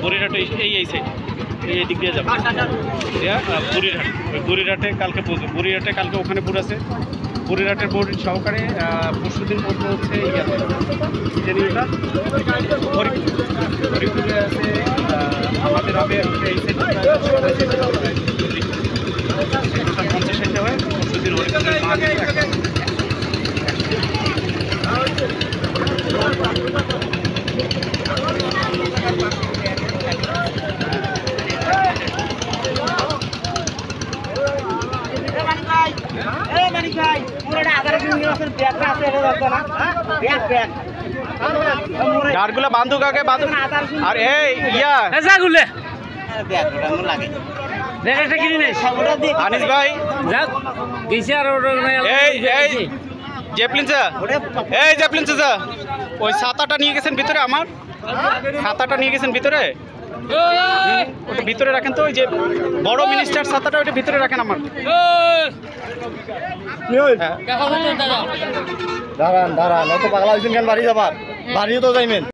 বুড়িরহাট এই সাইড এই দিক দিয়ে যাবো বুড়িরহাট বুড়িরহাটে কালকে পৌঁছবে বুড়িরহাটে কালকে ওখানে বুড় আছে বুড়িরহাটের বোর্ড সহকারে পরশুদিন পৌঁছবে হচ্ছে ইয়েটা হরিপুরে আছে আমাদের হবে এই সাইড 50-60 হয় পরশুদিন হরিপুরে গাড়গুলো বান্ধু কাকে বান্ধু আর এই ইয়া গুলে আনিস ভাই জেপলিন স্যার ওই ছাতাটা নিয়ে গেছেন ভিতরে আমার ছাতাটা নিয়ে গেছেন ভিতরে ওটা ভিতরে রাখেন তো ওই যে বড় মিনিস্টার ছাতাটা ওইটা ভিতরে রাখেন আমার দাঁড়ান দাঁড়ান অত পাগলা হয়েছেন কেন বাড়ি যাবার বাড়িও তো যাইবেন